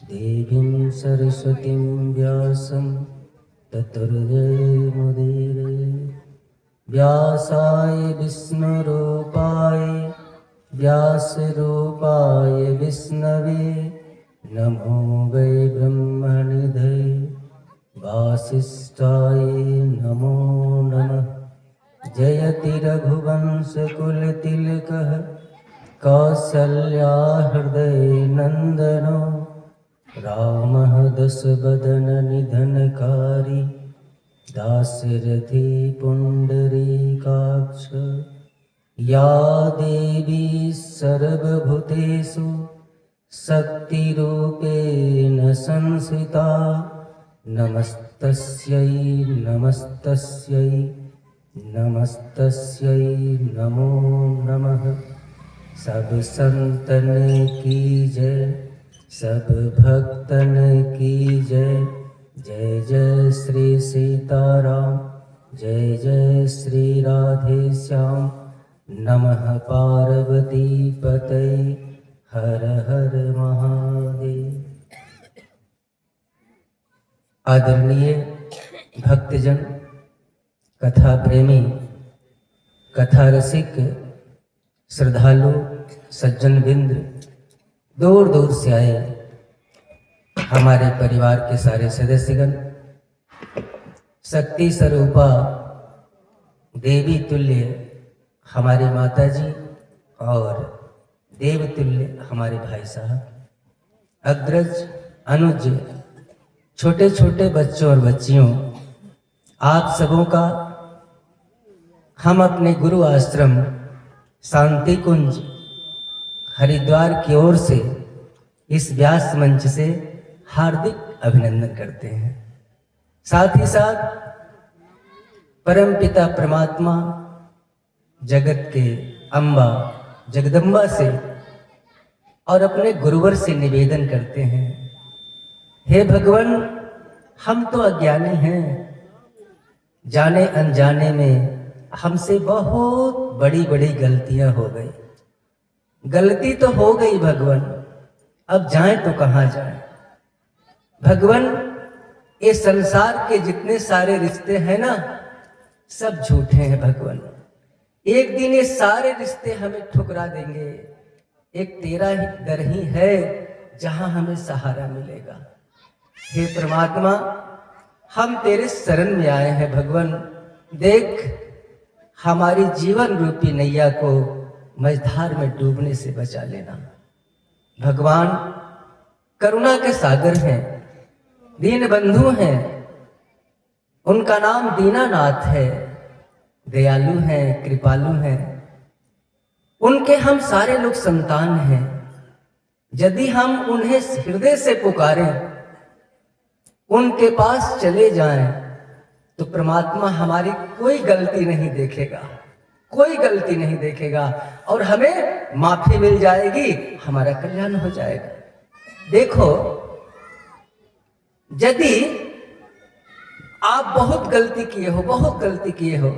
देवीं सरस्वतीं व्यासं ततुर्जयमुदीरये। व्यासाय विष्णुरूपाय व्यासरूपाय विष्णवे नमो वै ब्रह्मनिधये वासिष्ठाय नमो नमः। जयति रघुवंशकुलतिलकः कौसल्या हृदय नन्दनो रामः दशवदननिधनकारी दाशरथि पुण्डरीकाक्ष। या देवी सर्वभूतेषु शक्तिरूपेण संस्थिता नमस्तस्यै नमस्तस्यै नमस्तस्यै नमो नमः। सब संतन की जय, सब भक्तन की जय। जय जय श्री सीताराम, जय जय श्री राधे श्याम। नमः पार्वती पतये, हर हर महादेव। आदरणीय भक्तजन, कथा प्रेमी, कथा रसिक, श्रद्धालु, सज्जन बिंद, दूर दूर से आए हमारे परिवार के सारे सदस्यगण, शक्ति स्वरूपा देवी तुल्य हमारे माता जी और देव तुल्य हमारे भाई साहब, अग्रज, अनुज, छोटे छोटे बच्चों और बच्चियों, आप सबों का हम अपने गुरु आश्रम शांति कुंज हरिद्वार की ओर से इस व्यास मंच से हार्दिक अभिनंदन करते हैं। साथ ही साथ परम पिता परमात्मा जगत के अम्बा जगदम्बा से और अपने गुरुवर से निवेदन करते हैं, हे भगवान, हम तो अज्ञानी हैं, जाने अनजाने में हमसे बहुत बड़ी बड़ी गलतियां हो गई। गलती तो हो गई भगवान, अब जाएं तो कहाँ जाएं। भगवान, ये संसार के जितने सारे रिश्ते हैं ना, सब झूठे हैं भगवान। एक दिन ये सारे रिश्ते हमें ठुकरा देंगे। एक तेरा ही दर ही है जहां हमें सहारा मिलेगा। हे परमात्मा, हम तेरे शरण में आए हैं भगवान। देख, हमारी जीवन रूपी नैया को मझधार में डूबने से बचा लेना। भगवान करुणा के सागर हैं, दीन बंधु हैं, उनका नाम दीनानाथ है। दयालु हैं, कृपालु हैं, उनके हम सारे लोग संतान हैं। यदि हम उन्हें हृदय से पुकारें, उनके पास चले जाएं, तो परमात्मा हमारी कोई गलती नहीं देखेगा, कोई गलती नहीं देखेगा और हमें माफी मिल जाएगी, हमारा कल्याण हो जाएगा। देखो, यदि आप बहुत गलती किए हो, बहुत गलती किए हो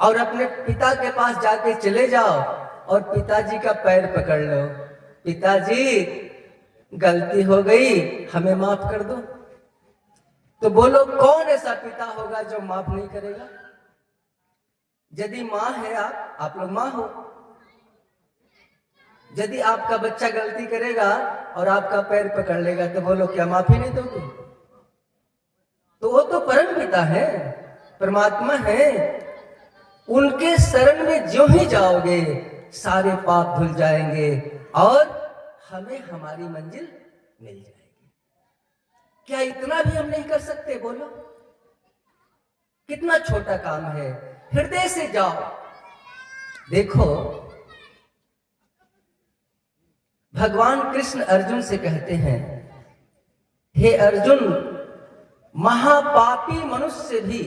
और अपने पिता के पास जाके चले जाओ और पिताजी का पैर पकड़ लो, पिताजी गलती हो गई, हमें माफ कर दो, तो बोलो कौन ऐसा पिता होगा जो माफ नहीं करेगा? यदि माँ है आप लोग माँ हो, यदि आपका बच्चा गलती करेगा और आपका पैर पकड़ लेगा तो बोलो क्या माफी नहीं दोगे? तो वो तो परम पिता है, परमात्मा है, उनके शरण में जो ही जाओगे सारे पाप धुल जाएंगे और हमें हमारी मंजिल मिल जाएगी। क्या इतना भी हम नहीं कर सकते? बोलो, कितना छोटा काम है। हृदय से जाओ। देखो, भगवान कृष्ण अर्जुन से कहते हैं, हे अर्जुन, महापापी मनुष्य भी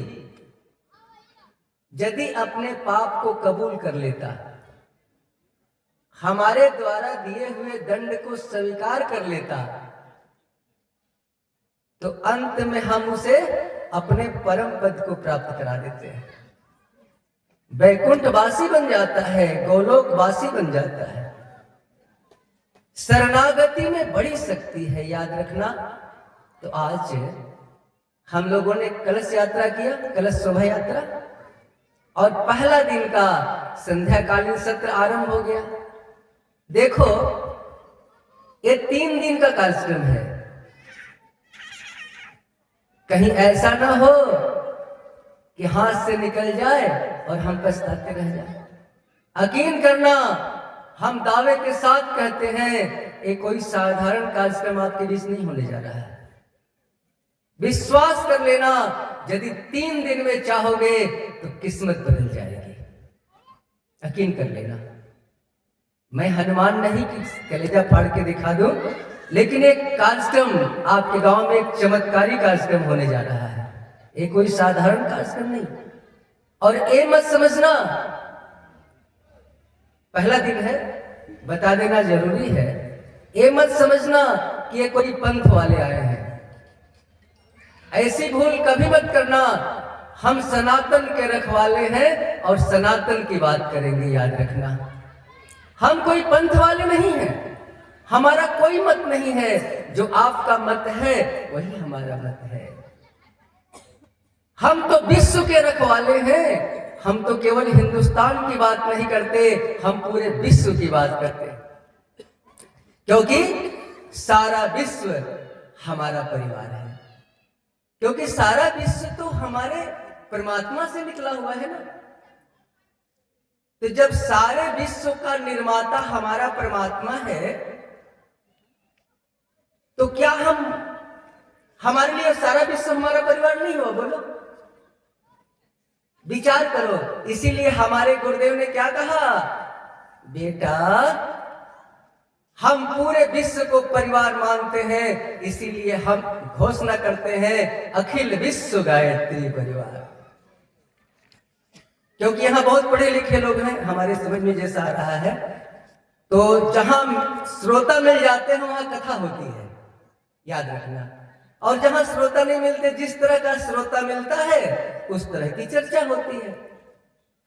यदि अपने पाप को कबूल कर लेता, हमारे द्वारा दिए हुए दंड को स्वीकार कर लेता, तो अंत में हम उसे अपने परम पद को प्राप्त करा देते हैं। वैकुंठवासी बन जाता है, गोलोकवासी बन जाता है। शरणागति में बड़ी शक्ति है, याद रखना। तो आज हम लोगों ने कलश यात्रा किया, कलश शोभा यात्रा, और पहला दिन का संध्याकालीन सत्र आरंभ हो गया। देखो, ये 3 दिन का कार्यक्रम है। कहीं ऐसा ना हो कि हाथ से निकल जाए और हम पछताते रह जाए। यकीन करना, हम दावे के साथ कहते हैं, ये कोई साधारण कार्यक्रम आपके बीच नहीं होने जा रहा है। विश्वास कर लेना, यदि 3 दिन में चाहोगे तो किस्मत बदल जाएगी। यकीन कर लेना। मैं हनुमान नहीं कि कलेजा फाड़ के दिखा दूं, लेकिन एक कार्यक्रम आपके गांव में, एक चमत्कारी कार्यक्रम होने जा रहा है। ये कोई साधारण कार्यक्रम नहीं। और ये मत समझना, पहला दिन है, बता देना जरूरी है। ये मत समझना कि ये कोई पंथ वाले आए हैं। ऐसी भूल कभी मत करना। हम सनातन के रखवाले हैं और सनातन की बात करेंगे, याद रखना। हम कोई पंथ वाले नहीं हैं। हमारा कोई मत नहीं है। जो आपका मत है वही हमारा मत है। हम तो विश्व के रखवाले हैं। हम तो केवल हिंदुस्तान की बात नहीं करते, हम पूरे विश्व की बात करते हैं, क्योंकि सारा विश्व हमारा परिवार है। क्योंकि सारा विश्व तो हमारे परमात्मा से निकला हुआ है ना। तो जब सारे विश्व का निर्माता हमारा परमात्मा है, तो क्या हमारे लिए सारा विश्व हमारा परिवार नहीं हो? बोलो, विचार करो। इसीलिए हमारे गुरुदेव ने क्या कहा, बेटा हम पूरे विश्व को परिवार मानते हैं, इसीलिए हम घोषणा करते हैं अखिल विश्व गायत्री परिवार। क्योंकि यहाँ बहुत पढ़े लिखे लोग हैं, हमारे समझ में जैसा आ रहा है, तो जहां श्रोता मिल जाते हैं वहां कथा होती है, याद रखना। और जहां श्रोता नहीं मिलते, जिस तरह का श्रोता मिलता है उस तरह की चर्चा होती है।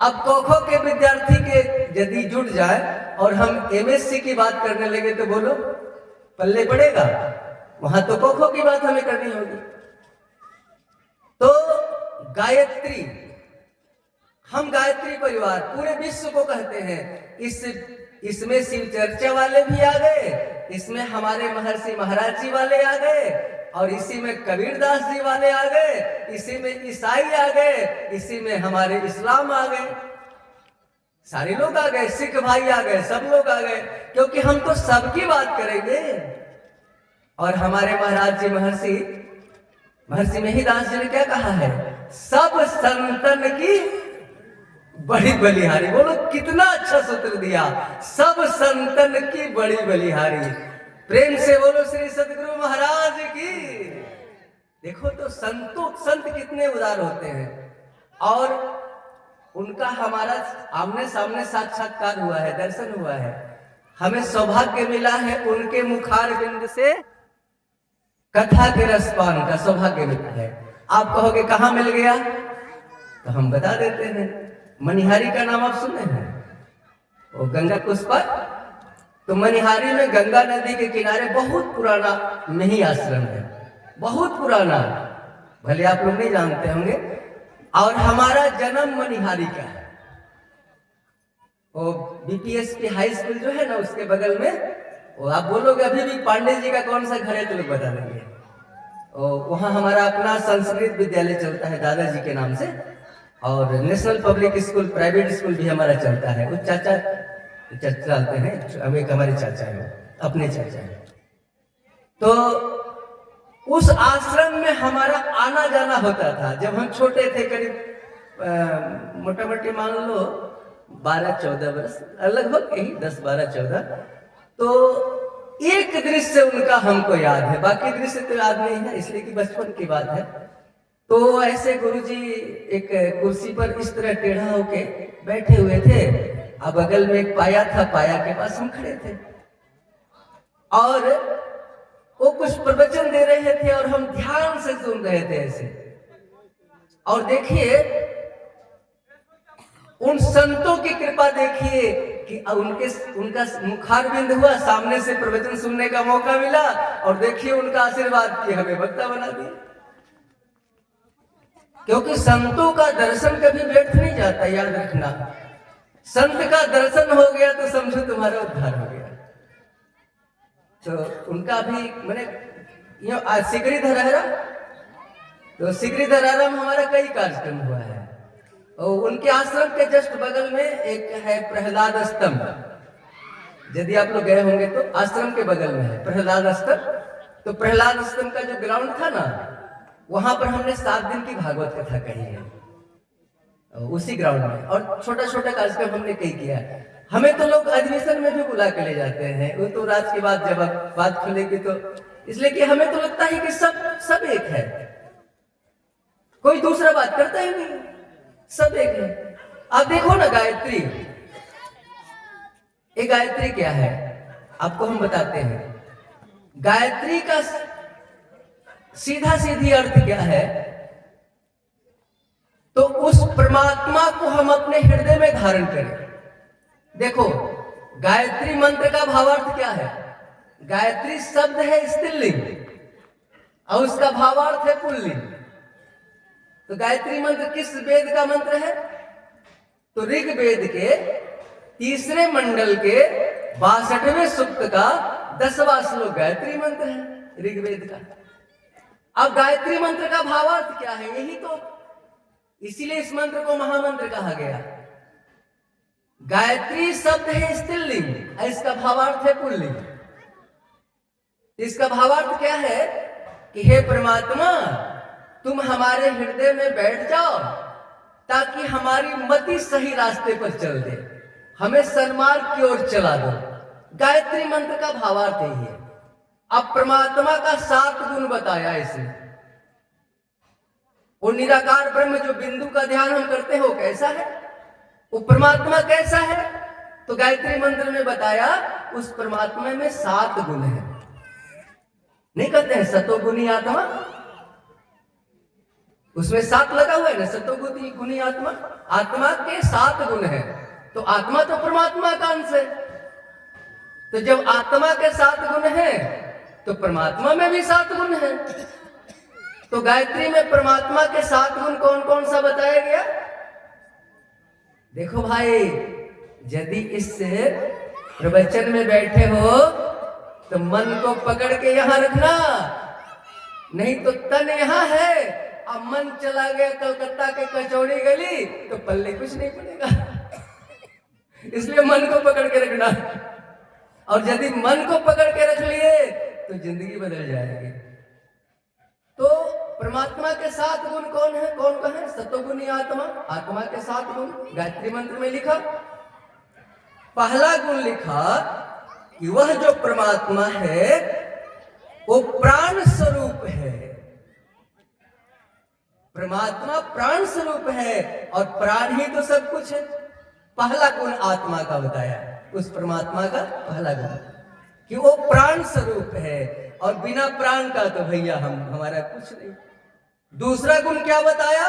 अब कोखो के विद्यार्थी के यदि जुट जाए और हम एमएससी की बात करने लगे तो बोलो पल्ले पड़ेगा? वहां तो कोखो की बात हमें करनी होगी। तो गायत्री, हम गायत्री परिवार पूरे विश्व को कहते हैं। इसमें शिव चर्चा वाले भी आ गए, इसमें हमारे महर्षि महाराज जी वाले आ गए, और इसी में कबीरदास जी वाले आ गए, इसी में ईसाई आ गए, इसी में हमारे इस्लाम आ गए, सारे लोग आ गए, सिख भाई आ गए, सब लोग आ गए, क्योंकि हम तो सबकी बात करेंगे। और हमारे महाराज जी महर्षि मेहिदास जी ने क्या कहा है, सब संतन की बड़ी बलिहारी। बोलो कितना अच्छा सूत्र दिया, सब संतन की बड़ी बलिहारी। प्रेम से बोलो श्री सदगुरु महाराज की। देखो तो संत कितने उदार होते हैं, और उनका हमारा आमने सामने साक्षात्कार हुआ है, दर्शन हुआ है। हमें सौभाग्य मिला है उनके मुखार बिंद से कथा के रसपान का सौभाग्य मिला है। आप कहोगे कहां मिल गया, तो हम बता देते हैं। मनिहारी का नाम आप सुने हैं, वो गंगा कुश पर। तो मनिहारी में गंगा नदी के किनारे बहुत पुराना नहीं आश्रम है, बहुत पुराना, भले आप लोग नहीं जानते होंगे। और हमारा जन्म मनिहारी का है। वो बीपीएसपी हाई स्कूल जो है ना, उसके बगल में, वो आप बोलोगे अभी भी पांडे जी का कौन सा घर है, तो लोग बता देंगे। वहाँ हमारा अपना संस्कृत विद्यालय चलता है दादाजी के नाम से, और national public school, private school भी हमारा चलता है। वो चाचा चलते हैं, अब एक हमारे चाचा है, अपने चाचा है। तो उस आश्रम में हमारा आना जाना होता था जब हम छोटे थे, करीब मोटा मोटी मान लो 12-14 वर्ष, लगभग यही 10-12-14। तो एक दृश्य उनका हमको याद है, बाकी दृश्य तो याद नहीं है, इसलिए कि बचपन की बात है। तो ऐसे गुरुजी एक कुर्सी पर इस तरह टेढ़ा होके बैठे हुए थे, और बगल में एक पाया था, पाया के पास हम खड़े थे, और वो कुछ प्रवचन दे रहे थे और हम ध्यान से सुन रहे थे ऐसे। और देखिए उन संतों की कृपा देखिए, कि उनका मुखारविंद हुआ, सामने से प्रवचन सुनने का मौका मिला, और देखिए उनका आशीर्वाद कि हमें वक्ता बना दिया। क्योंकि संतों का दर्शन कभी व्यर्थ नहीं जाता, याद रखना। संत का दर्शन हो गया तो समझो तुम्हारा उद्धार हो गया। तो उनका भी मैंने आज सिकरी धरहरा, तो सिकरी धरहरा में हमारा कई कार्यक्रम हुआ है, और उनके आश्रम के जस्ट बगल में एक है प्रहलाद स्तंभ। यदि आप लोग गए होंगे तो आश्रम के बगल में है प्रहलाद स्तंभ। तो प्रहलाद स्तंभ का जो ग्राउंड था ना, वहां पर हमने 7 दिन की भागवत कथा कही है उसी ग्राउंड में, और छोटा छोटा कार्यक्रम हमने कई किया है। हमें तो लोग अधिवेशन में भी बुला के ले जाते हैं, वो तो रात के बाद जब बात खुलेगी तो, इसलिए कि हमें तो लगता है कि सब एक है, कोई दूसरा बात करता ही नहीं, सब एक है। आप देखो ना गायत्री, ये गायत्री क्या है आपको हम बताते हैं। गायत्री का सीधा सीधी अर्थ क्या है, तो उस परमात्मा को हम अपने हृदय में धारण करें। देखो गायत्री मंत्र का भावार्थ क्या है। गायत्री शब्द है स्त्रीलिंग और उसका भावार्थ है पुल्लिंग। तो गायत्री मंत्र किस वेद का मंत्र है, तो ऋग्वेद के 3 मंडल के 62वें सूक्त का 10वां श्लोक गायत्री मंत्र है ऋग्वेद का। अब गायत्री मंत्र का भावार्थ क्या है, यही तो, इसीलिए इस मंत्र को महामंत्र कहा गया। गायत्री शब्द है स्त्रीलिंग, इसका भावार्थ है पुल्लिंग। इसका भावार्थ क्या है कि हे परमात्मा, तुम हमारे हृदय में बैठ जाओ ताकि हमारी मति सही रास्ते पर चल दे, हमें सन्मार्ग की ओर चला दो। गायत्री मंत्र का भावार्थ यही है। अब परमात्मा का 7 गुण बताया इसने। वो निराकार ब्रह्म जो बिंदु का ध्यान हम करते हो कैसा है, वो परमात्मा कैसा है, तो गायत्री मंत्र में बताया उस परमात्मा में 7 गुण है। नहीं कहते हैं सतोगुणी आत्मा, उसमें 7 लगा हुआ है ना, सतोगुणी गुणी आत्मा। आत्मा के 7 गुण है, तो आत्मा तो परमात्मा का अंश है। तो जब आत्मा के 7 गुण है तो परमात्मा में भी 7 गुण है। तो गायत्री में परमात्मा के 7 गुण कौन कौन सा बताया गया। देखो भाई, यदि इस प्रवचन में बैठे हो तो मन को पकड़ के यहां रखना, नहीं तो तन यहां है, अब मन चला गया कलकत्ता के कचौड़ी गली तो पल्ले कुछ नहीं पड़ेगा। इसलिए मन को पकड़ के रखना, और यदि मन को पकड़ के रख लिए तो जिंदगी बदल जाएगी। तो परमात्मा के 7 गुण कौन है, कौन कौन है, सतोगुणी आत्मा, आत्मा के 7 गुण गायत्री मंत्र में लिखा। पहला गुण लिखा कि वह जो परमात्मा है वो प्राण स्वरूप है। परमात्मा प्राण स्वरूप है, और प्राण ही तो सब कुछ है। पहला गुण आत्मा का बताया, उस परमात्मा का पहला गुण कि वो प्राण स्वरूप है, और बिना प्राण का तो भैया हमारा कुछ नहीं। दूसरा गुण क्या बताया,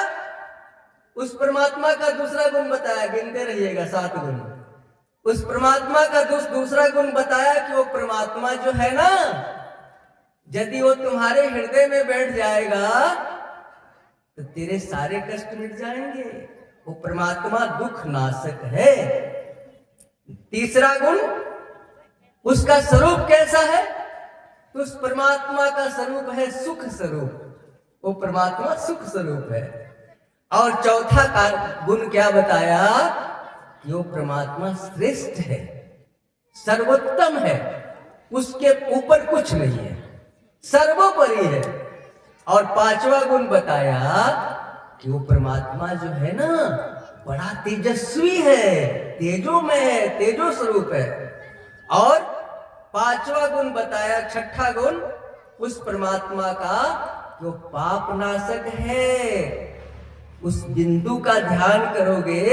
उस परमात्मा का दूसरा गुण बताया, गिनते रहिएगा 7 गुण। उस परमात्मा का दूसरा गुण बताया कि वो परमात्मा जो है ना, यदि वो तुम्हारे हृदय में बैठ जाएगा तो तेरे सारे कष्ट मिट जाएंगे। वो परमात्मा दुख नाशक है। तीसरा गुण, उसका स्वरूप कैसा है, तो उस परमात्मा का स्वरूप है सुख स्वरूप। वो परमात्मा सुख स्वरूप है। और चौथा का गुण क्या बताया कि वो परमात्मा श्रेष्ठ है, सर्वोत्तम है, उसके ऊपर कुछ नहीं है, सर्वोपरि है। और पांचवा गुण बताया कि वो परमात्मा जो है ना बड़ा तेजस्वी है, तेजो में है, तेजो स्वरूप है। और पांचवा गुण बताया, छठा गुण उस परमात्मा का जो पाप नाशक है। उस बिंदु का ध्यान करोगे,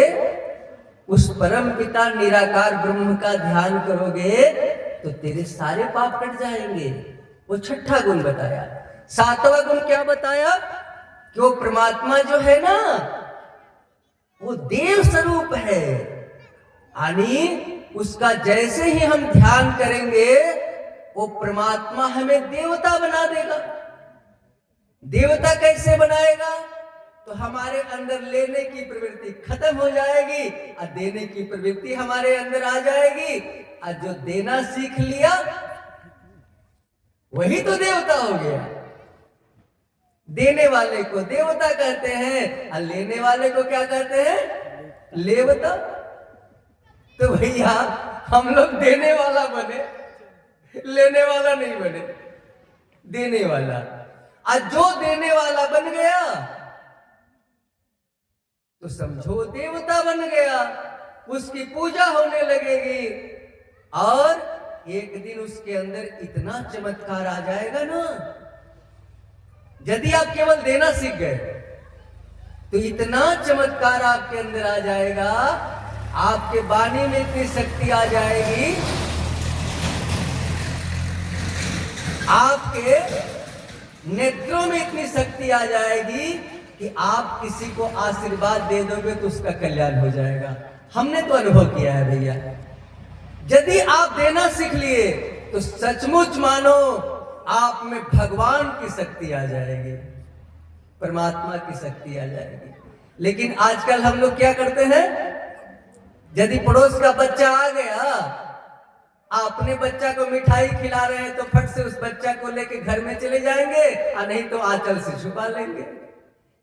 उस परम पिता निराकार ब्रह्म का ध्यान करोगे तो तेरे सारे पाप कट जाएंगे। वो छठा गुण बताया। सातवां गुण क्या बताया कि वो परमात्मा जो है ना वो देव स्वरूप है। यानी उसका जैसे ही हम ध्यान करेंगे वो परमात्मा हमें देवता बना देगा। देवता कैसे बनाएगा? तो हमारे अंदर लेने की प्रवृत्ति खत्म हो जाएगी और देने की प्रवृत्ति हमारे अंदर आ जाएगी, और जो देना सीख लिया वही तो देवता हो गया। देने वाले को देवता कहते हैं और लेने वाले को क्या कहते हैं? लेवता। तो भैया हम लोग देने वाला बने, लेने वाला नहीं बने, देने वाला। आज जो देने वाला बन गया तो समझो देवता बन गया, उसकी पूजा होने लगेगी और एक दिन उसके अंदर इतना चमत्कार आ जाएगा ना, यदि आप केवल देना सीख गए तो इतना चमत्कार आपके अंदर आ जाएगा, आपके वाणी में इतनी शक्ति आ जाएगी, आपके नेत्रों में इतनी शक्ति आ जाएगी कि आप किसी को आशीर्वाद दे दोगे तो उसका कल्याण हो जाएगा। हमने तो अनुभव किया है भैया। यदि आप देना सीख लिए तो सचमुच मानो आप में भगवान की शक्ति आ जाएगी, परमात्मा की शक्ति आ जाएगी। लेकिन आजकल हम लोग क्या करते हैं? यदि पड़ोस का बच्चा आ गया, अपने बच्चा को मिठाई खिला रहे हैं तो फट से उस बच्चा को लेके घर में चले जाएंगे, और नहीं तो आंचल से छुपा लेंगे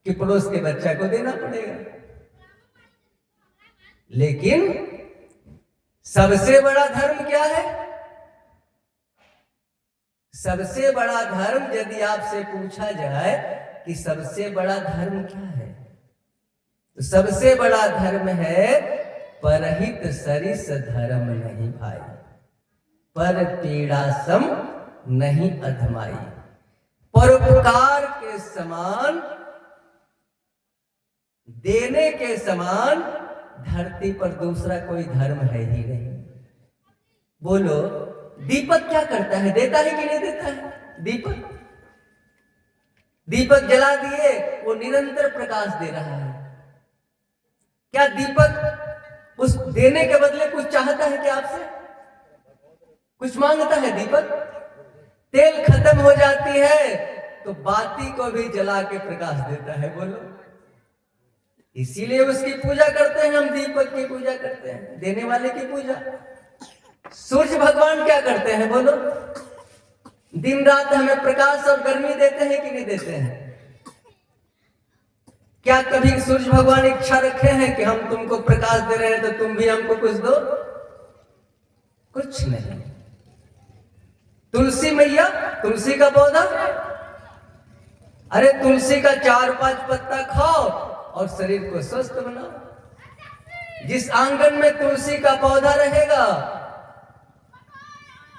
कि पड़ोस के बच्चा को देना पड़ेगा। लेकिन सबसे बड़ा धर्म क्या है? सबसे बड़ा धर्म यदि आपसे पूछा जाए कि सबसे बड़ा धर्म क्या है, तो सबसे बड़ा धर्म है परहित सरिस धर्म नहीं भाई, पर पीड़ा सम नहीं अधमाई। परोपकार के समान, देने के समान धरती पर दूसरा कोई धर्म है ही नहीं। बोलो, दीपक क्या करता है? देता है कि नहीं देता है? दीपक, दीपक जला दिए, वो निरंतर प्रकाश दे रहा है। क्या दीपक उस देने के बदले कुछ चाहता है क्या आपसे? कुछ मांगता है दीपक? तेल खत्म हो जाती है तो बाती को भी जला के प्रकाश देता है। बोलो, इसीलिए उसकी पूजा करते हैं हम, दीपक की पूजा करते हैं, देने वाले की पूजा। सूर्य भगवान क्या करते हैं? बोलो, दिन रात हमें प्रकाश और गर्मी देते हैं कि नहीं देते हैं? क्या कभी सूर्य भगवान इच्छा रखे हैं कि हम तुमको प्रकाश दे रहे हैं तो तुम भी हमको कुछ दो? कुछ नहीं। तुलसी मैया, तुलसी का पौधा, अरे तुलसी का 4-5 पत्ता खाओ और शरीर को स्वस्थ बनाओ। जिस आंगन में तुलसी का पौधा रहेगा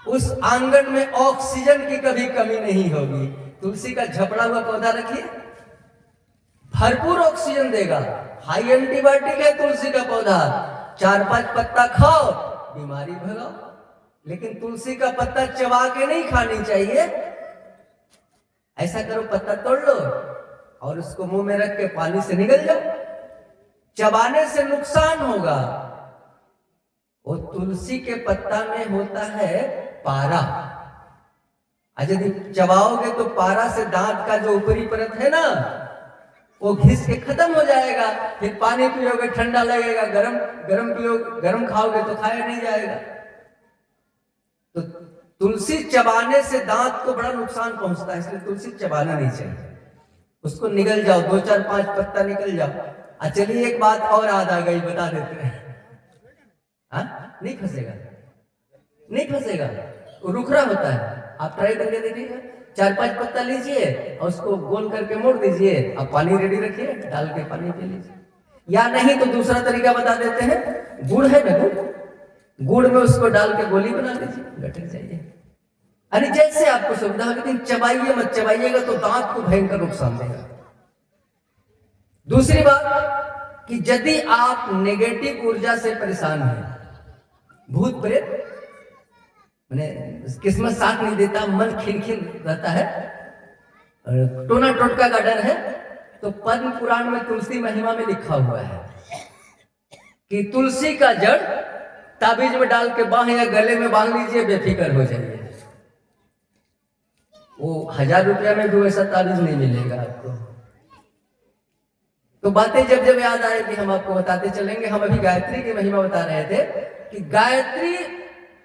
उस आंगन में ऑक्सीजन की कभी कमी नहीं होगी। तुलसी का झपड़ा हुआ पौधा रखिए, भरपूर ऑक्सीजन देगा, हाई एंटीबायोटिक है तुलसी का पौधा। 4-5 पत्ता खाओ, बीमारी भगाओ। लेकिन तुलसी का पत्ता चबा के नहीं खानी चाहिए। ऐसा करो, पत्ता तोड़ लो और उसको मुंह में रख के पानी से निगल जाओ। चबाने से नुकसान होगा। वो तुलसी के पत्ता में होता है पारा, यदि चबाओगे तो पारा से दांत का जो ऊपरी परत है ना वो घिस के खत्म हो जाएगा। फिर पानी पियोगे ठंडा लगेगा, गरम गरम पियोगे, गरम खाओगे तो खाया नहीं जाएगा। तो तुलसी चबाने से दांत को बड़ा नुकसान पहुंचता है, इसलिए तुलसी चबाना नहीं चाहिए। उसको निगल जाओ, 2-4-5 पत्ता निकल जाओ। चलिए एक बात और याद आ गई, बता देते हैं। हाँ, नहीं फंसेगा, नहीं फंसेगा, वो रुखरा होता है। आप ट्राई करके देखिएगा। 4-5 पत्ता लीजिए और उसको गोल करके मोड़ दीजिए, अब पानी रेडी रखिए, डाल के पानी पी लीजिए। या नहीं तो दूसरा तरीका बता देते हैं, गुड़ है ना, गुड़ में उसको डाल के गोली बना दीजिए, गटक जाइए। अरे जैसे आपको सुविधा हो, लेकिन चबाइए मत, चबाइएगा तो दांत को भयंकर नुकसान देगा। दूसरी बात कि यदि आप नेगेटिव ऊर्जा से परेशान हैं, भूत प्रेत मैंने किस्मत साथ नहीं देता, मन खिलखिल रहता है, टोना टोटका का डर है, तो पद्म पुराण में तुलसी महिमा में लिखा हुआ है कि तुलसी का जड़ ताबीज में डाल के बाह या गले में बांध लीजिए, बेफिक्र हो जाइए। वो 1000 रुपया में भी वैसा ताबीज नहीं मिलेगा आपको। तो बातें जब जब याद आएगी हम आपको बताते चलेंगे। हम अभी गायत्री की महिमा बता रहे थे कि गायत्री,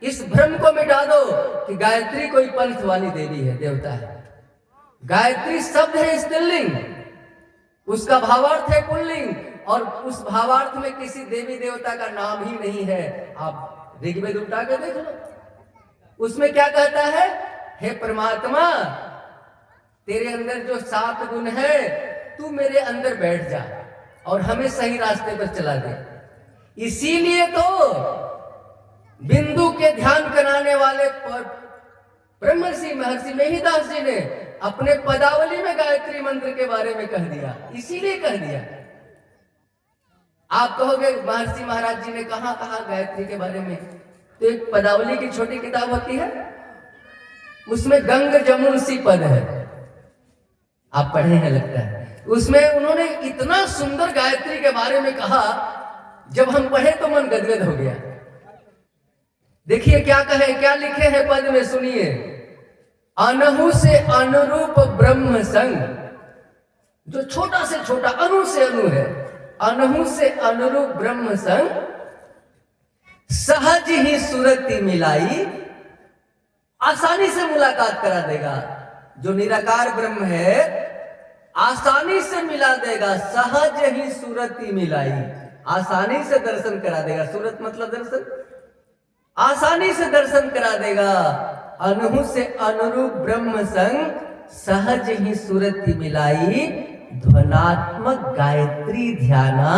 इस भ्रम को मिटा दो कि गायत्री कोई पंथ वाली देवी है, देवता है। गायत्री शब्द है स्त्रीलिंग, उसका भावार्थ है पुल्लिंग, और उस भावार्थ में किसी देवी देवता का नाम ही नहीं है। आप ऋग्वेद उल्टा के देख लो, उसमें क्या कहता है? हे परमात्मा, तेरे अंदर जो 7 गुण है, तू मेरे अंदर बैठ जा और हमें सही रास्ते पर चला दे। इसीलिए तो बिंदु के ध्यान कराने वाले ब्रह्मर्षि महर्षि मेहिदास जी ने अपने पदावली में गायत्री मंत्र के बारे में कह दिया, इसीलिए कह दिया। आप कहोगे महर्षि महाराज जी ने कहा गायत्री के बारे में? तो एक पदावली की छोटी किताब होती है, उसमें गंग जमुन सी पद है, आप पढ़े हैं लगता है। उसमें उन्होंने इतना सुंदर गायत्री के बारे में कहा, जब हम पढ़े तो मन गदगद हो गया। देखिए क्या कहे, क्या लिखे हैं पद में, सुनिए। अनहु से अनुरूप ब्रह्म संग, जो छोटा से छोटा अणु से अणु है, अनहु से अनुरूप ब्रह्म संग, सहज ही सूरती मिलाई, आसानी से मुलाकात करा देगा। जो निराकार ब्रह्म है आसानी से मिला देगा, सहज ही सूरती मिलाई, आसानी से दर्शन करा देगा। सूरत मतलब दर्शन, आसानी से दर्शन करा देगा। अनहु से अनुरूप ब्रह्म संग, सहज ही सूरती मिलाई, ध्वनात्मक गायत्री ध्याना,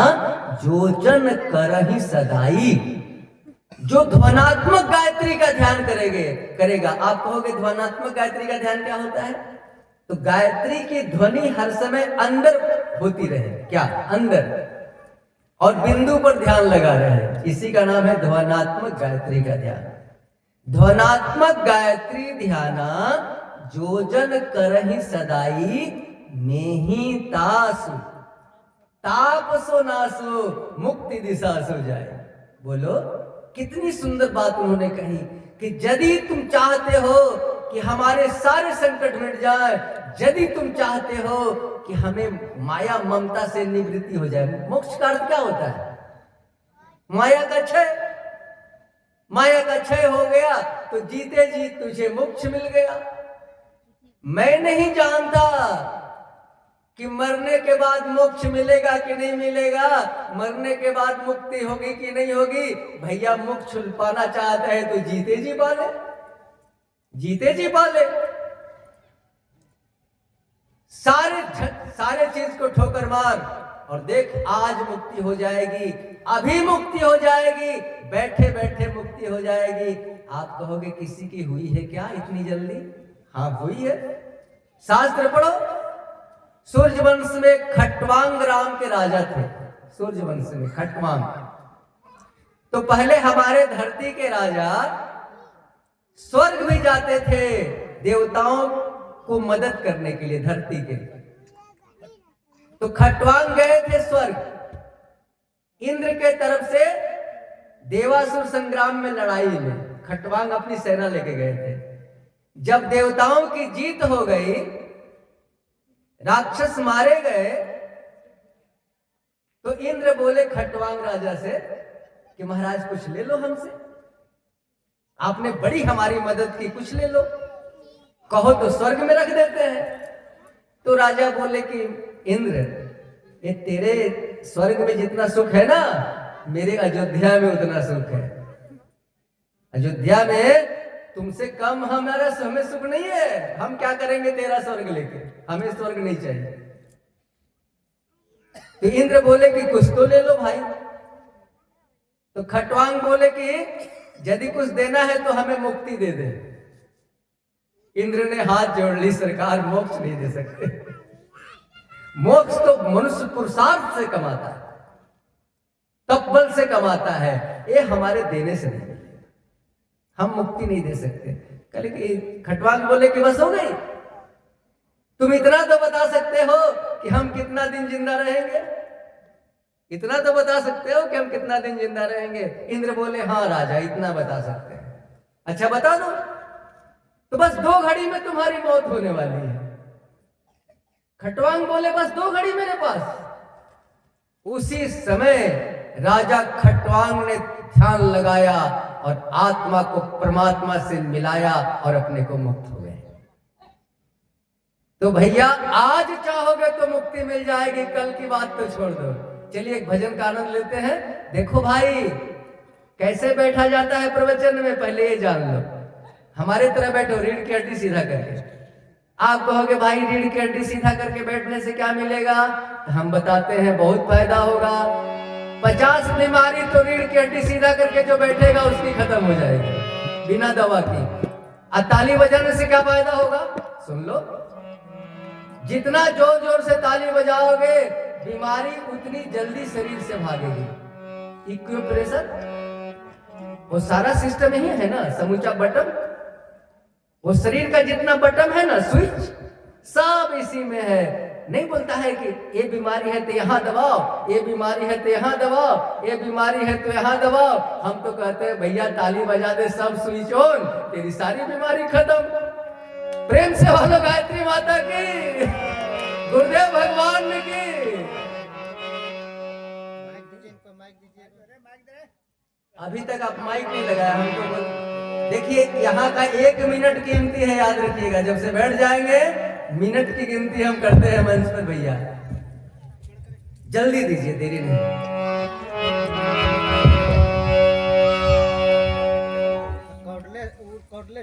जोजन करहि सदाई। जो ध्वनात्मक गायत्री का ध्यान करेगा। आप कहोगे ध्वनात्मक गायत्री का ध्यान क्या होता है? तो गायत्री की ध्वनि हर समय अंदर होती रहे, क्या अंदर, और बिंदु पर ध्यान लगा रहे, इसी का नाम है ध्वनात्मक गायत्री का ध्यान। ध्वनात्मक गायत्री ध्याना, जोजन करहि सदाई, मेहि तासु तापसो नासो, मुक्ति दिशा सो जाए। बोलो, कितनी सुंदर बात उन्होंने कही कि यदि तुम चाहते हो कि हमारे सारे संकट मिट जाए, यदि तुम चाहते हो कि हमें माया ममता से निवृत्ति हो जाए। मोक्ष का अर्थ क्या होता है? माया का क्षय। माया का क्षय हो गया तो जीते जी तुझे मोक्ष मिल गया। मैं नहीं जानता कि मरने के बाद मोक्ष मिलेगा कि नहीं मिलेगा, मरने के बाद मुक्ति होगी कि नहीं होगी। भैया मोक्ष पाना चाहता है तो जीते जी पाले, जीते जी पाले। सारे चीज को ठोकर मार और देख, आज मुक्ति हो जाएगी, अभी मुक्ति हो जाएगी, बैठे बैठे मुक्ति हो जाएगी। आप कहोगे किसी की हुई है क्या इतनी जल्दी? हाँ हुई है। शास्त्र पढ़ो। सूर्यवंश में खटवांग राम के राजा थे। सूर्यवंश में खटवांग। तो पहले हमारे धरती के राजा स्वर्ग भी जाते थे देवताओं को मदद करने के लिए, धरती के। तो खटवांग गए थे स्वर्ग इंद्र के तरफ से, देवासुर संग्राम में, लड़ाई में खटवांग अपनी सेना लेके गए थे। जब देवताओं की जीत हो गई, राक्षस मारे गए, तो इंद्र बोले खटवांग राजा से कि महाराज कुछ ले लो हमसे, आपने बड़ी हमारी मदद की, कुछ ले लो, कहो तो स्वर्ग में रख देते हैं। तो राजा बोले कि इंद्र, ये तेरे स्वर्ग में जितना सुख है ना, मेरे अयोध्या में उतना सुख है। अयोध्या में तुमसे कम हमें सुख नहीं है। हम क्या करेंगे तेरा स्वर्ग लेके, हमें स्वर्ग नहीं चाहिए। तो इंद्र बोले कि कुछ तो ले लो भाई। तो खटवांग बोले कि यदि कुछ देना है तो हमें मुक्ति दे दे। इंद्र ने हाथ जोड़ ली, सरकार मोक्ष नहीं दे सकते। मोक्ष तो मनुष्य पुरुषार्थ से कमाता है, तपबल से कमाता है, ये हमारे देने से नहीं, हम मुक्ति नहीं दे सकते। कल कि खटवांग बोले कि बस हो गई, तुम इतना तो बता सकते हो कि हम कितना दिन जिंदा रहेंगे। इतना तो बता सकते हो कि हम कितना दिन जिंदा रहेंगे? इंद्र बोले हाँ राजा, इतना बता सकते हैं। अच्छा बता दो। तो बस 2 घड़ी में तुम्हारी मौत होने वाली है। खटवांग बोले बस 2 घड़ी मेरे पास। उसी समय राजा खटवांग ने ध्यान लगाया और आत्मा को परमात्मा से मिलाया और अपने को मुक्त हो गए। तो भैया आज चाहोगे तो मुक्ति मिल जाएगी, कल की बात तो छोड़ दो। चलिए एक भजन का आनंद लेते हैं। देखो भाई कैसे बैठा जाता है प्रवचन में, पहले ये जान लो। हमारे तरह बैठो, रीढ़ की हड्डी सीधा करके। आप कहोगे भाई रीढ़ की हड्डी सीधा करके बैठने से क्या मिलेगा? हम बताते हैं बहुत फायदा होगा। 50 बीमारी तो रीढ़ की हड्डी सीधा करके जो बैठेगा उसकी खत्म हो जाएगी बिना दवा की। ताली बजाने से क्या फायदा होगा? सुन लो, जितना जोर जोर से ताली बजाओगे बीमारी उतनी जल्दी शरीर से भागेगी। इक्विप्रेशर वो सारा सिस्टम ही है ना, समूचा बटन, वो शरीर का जितना बटन है ना, स्विच, सब इसी में है। नहीं बोलता है कि ये बीमारी है तो यहाँ दबाओ, ये बीमारी है तो यहाँ दबाओ, ये बीमारी है तो यहाँ दबाओ। हम तो कहते हैं भैया ताली बजा दे, सब स्विच ऑन, तेरी सारी बीमारी खत्म। प्रेम से बोलो गायत्री माता की, गुरुदेव भगवान की। अभी तक आप माइक नहीं लगाया हमको। देखिए यहाँ का 1 मिनट कीमती है, याद रखिएगा। जब से बैठ जाएंगे मिनट की गिनती हम करते हैं मंच पर। भैया जल्दी दीजिए, देरी नहीं।